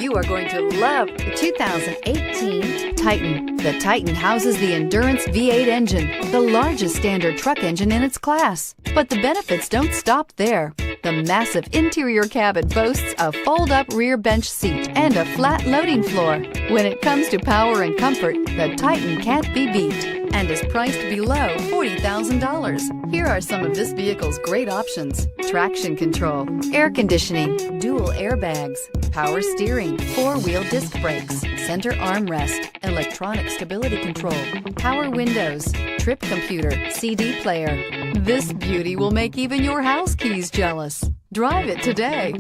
You are going to love the 2018 Titan. The Titan houses the Endurance V8 engine, the largest standard truck engine in its class. But the benefits don't stop there. The massive interior cabin boasts a fold-up rear bench seat and a flat loading floor. When it comes to power and comfort, the Titan can't be beat and is priced below $40,000. Here are some of this vehicle's great options: traction control, air conditioning, dual airbags, power steering, four-wheel disc brakes, center armrest, electronic stability control, power windows, trip computer, CD player. This beauty will make even your house keys jealous. Drive it today.